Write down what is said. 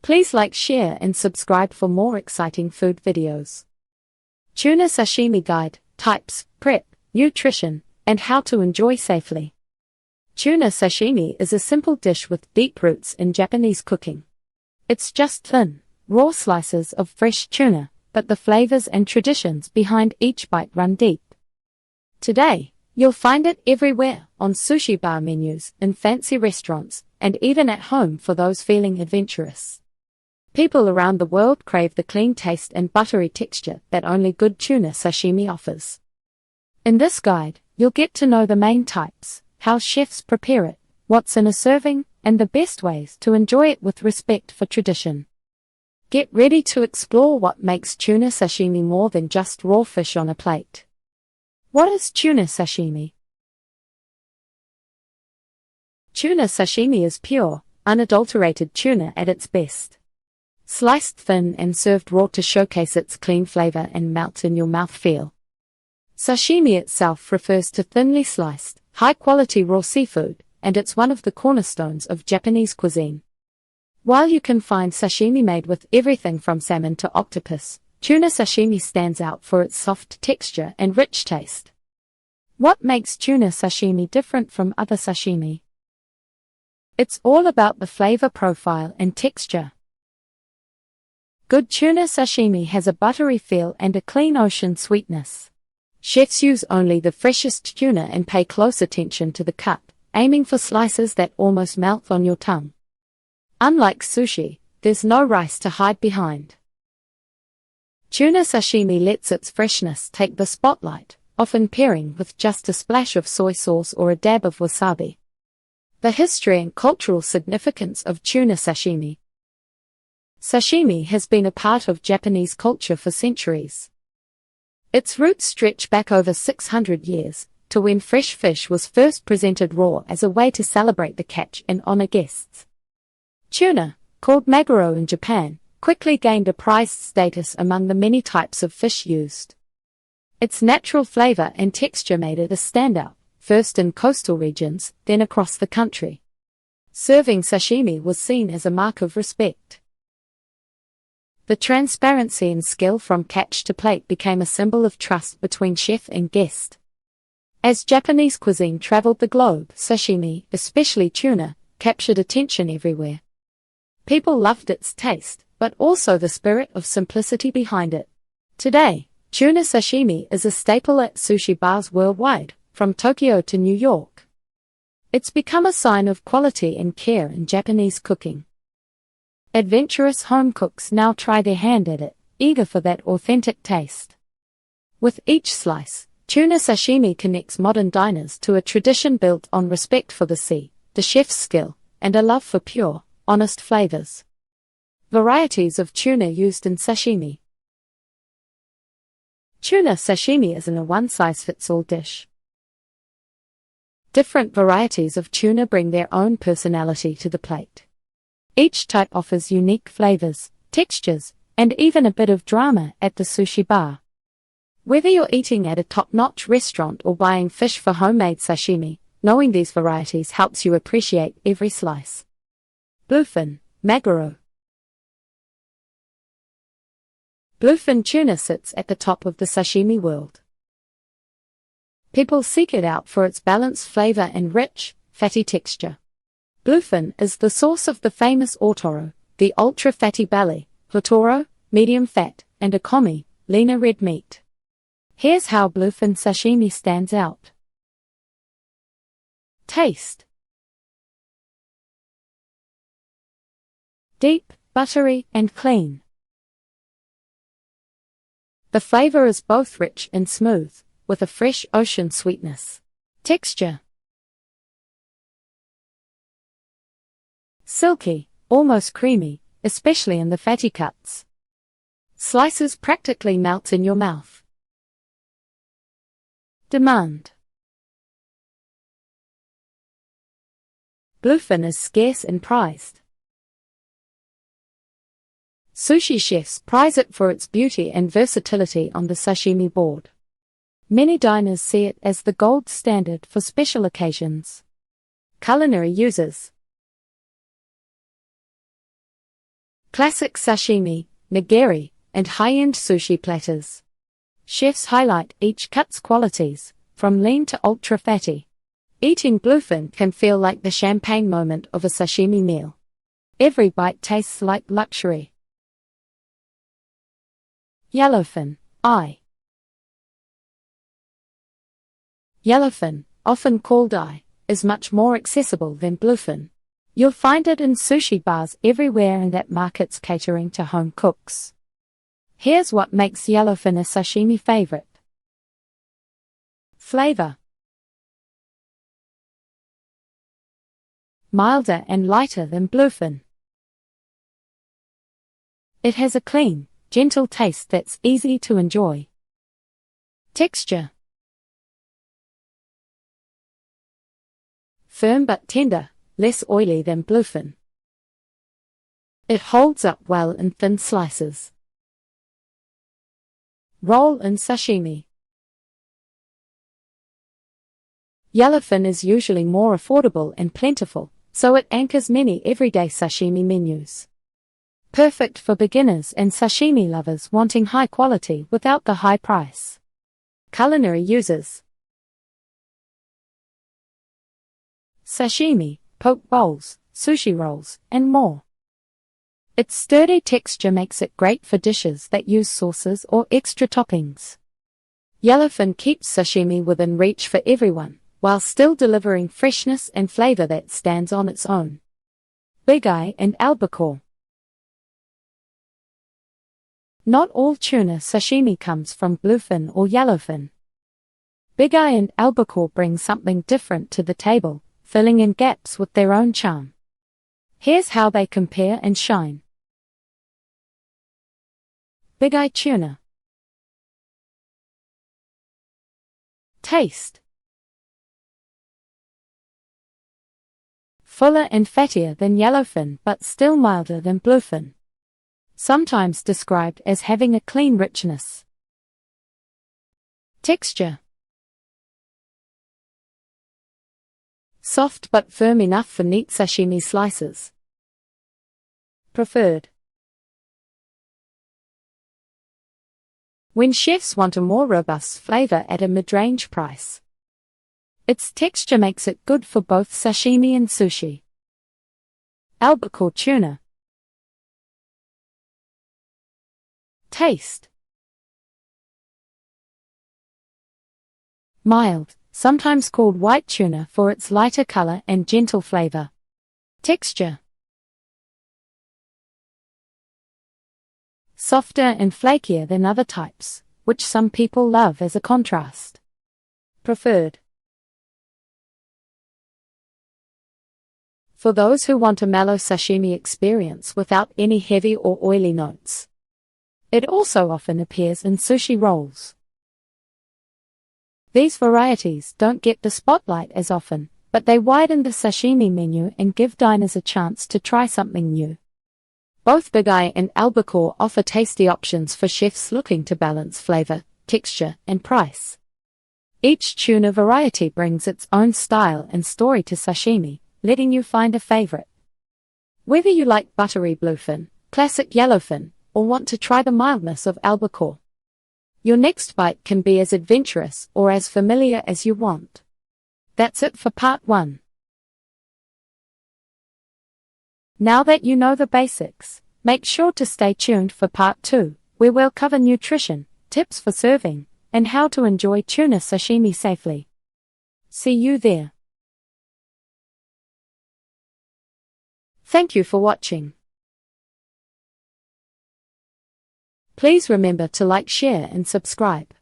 Please like, share and subscribe for more exciting food videos. Tuna Sashimi Guide, Types, Prep, Nutrition, and How to Enjoy Safely. Tuna sashimi is a simple dish with deep roots in Japanese cooking. It's just thin, raw slices of fresh tuna, but the flavors and traditions behind each bite run deep. Today, you'll find it everywhere, on sushi bar menus, in fancy restaurants, and even at home for those feeling adventurous. People around the world crave the clean taste and buttery texture that only good tuna sashimi offers. In this guide, you'll get to know the main types, how chefs prepare it, what's in a serving, and the best ways to enjoy it with respect for tradition. Get ready to explore what makes tuna sashimi more than just raw fish on a plate. What is tuna sashimi? Tuna sashimi is pure, unadulterated tuna at its best. Sliced thin and served raw to showcase its clean flavor and melt-in-your-mouth feel. Sashimi itself refers to thinly sliced, high-quality raw seafood, and it's one of the cornerstones of Japanese cuisine. While you can find sashimi made with everything from salmon to octopus, tuna sashimi stands out for its soft texture and rich taste. What makes tuna sashimi different from other sashimi? It's all about the flavor profile and texture. Good tuna sashimi has a buttery feel and a clean ocean sweetness. Chefs use only the freshest tuna and pay close attention to the cut, aiming for slices that almost melt on your tongue. Unlike sushi, there's no rice to hide behind. Tuna sashimi lets its freshness take the spotlight, often pairing with just a splash of soy sauce or a dab of wasabi. The history and cultural significance of tuna sashimi. Sashimi has been a part of Japanese culture for centuries. Its roots stretch back over 600 years, to when fresh fish was first presented raw as a way to celebrate the catch and honor guests. Tuna, called Maguro in Japan, quickly gained a prized status among the many types of fish used. Its natural flavor and texture made it a standout, first in coastal regions, then across the country. Serving sashimi was seen as a mark of respect. The transparency and skill from catch to plate became a symbol of trust between chef and guest. As Japanese cuisine traveled the globe, sashimi, especially tuna, captured attention everywhere. People loved its taste, but also the spirit of simplicity behind it. Today, tuna sashimi is a staple at sushi bars worldwide, from Tokyo to New York. It's become a sign of quality and care in Japanese cooking. Adventurous home cooks now try their hand at it, eager for that authentic taste. With each slice, tuna sashimi connects modern diners to a tradition built on respect for the sea, the chef's skill, and a love for pure, honest flavors. Varieties of tuna used in sashimi. Tuna sashimi isn't a one-size-fits-all dish. Different varieties of tuna bring their own personality to the plate. Each type offers unique flavors, textures, and even a bit of drama at the sushi bar. Whether you're eating at a top-notch restaurant or buying fish for homemade sashimi, knowing these varieties helps you appreciate every slice. Bluefin, Maguro. Bluefin tuna sits at the top of the sashimi world. People seek it out for its balanced flavor and rich, fatty texture. Bluefin is the source of the famous otoro, the ultra-fatty belly, hotoro, medium fat, and okomi, leaner red meat. Here's how bluefin sashimi stands out. Taste. Deep, buttery, and clean. The flavor is both rich and smooth, with a fresh ocean sweetness. Texture. Silky, almost creamy, especially in the fatty cuts. Slices practically melt in your mouth. Demand. Bluefin is scarce and prized. Sushi chefs prize it for its beauty and versatility on the sashimi board. Many diners see it as the gold standard for special occasions. Culinary uses. classic sashimi, nigiri, and high-end sushi platters. Chefs highlight each cut's qualities, from lean to ultra-fatty. Eating bluefin can feel like the champagne moment of a sashimi meal. Every bite tastes like luxury. Yellowfin, Yellowfin, often called is much more accessible than bluefin. You'll find it in sushi bars everywhere and at markets catering to home cooks. Here's what makes yellowfin a sashimi favorite. Flavor. Milder and lighter than bluefin. It has a clean, gentle taste that's easy to enjoy. Texture. Firm but tender, less oily than bluefin. It holds up well in thin slices. Roll in sashimi. Yellowfin is usually more affordable and plentiful, so it anchors many everyday sashimi menus. Perfect for beginners and sashimi lovers wanting high quality without the high price. Culinary uses. Sashimi, poke bowls, sushi rolls, and more. Its sturdy texture makes it great for dishes that use sauces or extra toppings. Yellowfin keeps sashimi within reach for everyone, while still delivering freshness and flavor that stands on its own. Bigeye and Albacore. Not all tuna sashimi comes from bluefin or yellowfin. Bigeye and Albacore bring something different to the table, filling in gaps with their own charm. Here's how they compare and shine. Bigeye tuna. Taste. Fuller and fattier than yellowfin but still milder than bluefin. Sometimes described as having a clean richness. Texture. Soft but firm enough for neat sashimi slices. Preferred. When chefs want a more robust flavor at a mid-range price. Its texture makes it good for both sashimi and sushi. Albacore tuna. Taste. Mild, sometimes called white tuna for its lighter color and gentle flavor. Texture. Softer and flakier than other types, which some people love as a contrast. Preferred. For those who want a mellow sashimi experience without any heavy or oily notes. It also often appears in sushi rolls. These varieties don't get the spotlight as often, but they widen the sashimi menu and give diners a chance to try something new. Both Bigeye and Albacore offer tasty options for chefs looking to balance flavor, texture, and price. Each tuna variety brings its own style and story to sashimi, letting you find a favorite. Whether you like buttery bluefin, classic yellowfin, or want to try the mildness of Albacore, your next bite can be as adventurous or as familiar as you want. That's it for part 1. Now that you know the basics, make sure to stay tuned for part 2, where we'll cover nutrition, tips for serving, and how to enjoy tuna sashimi safely. See you there. Thank you for watching. Please remember to like, share, and subscribe.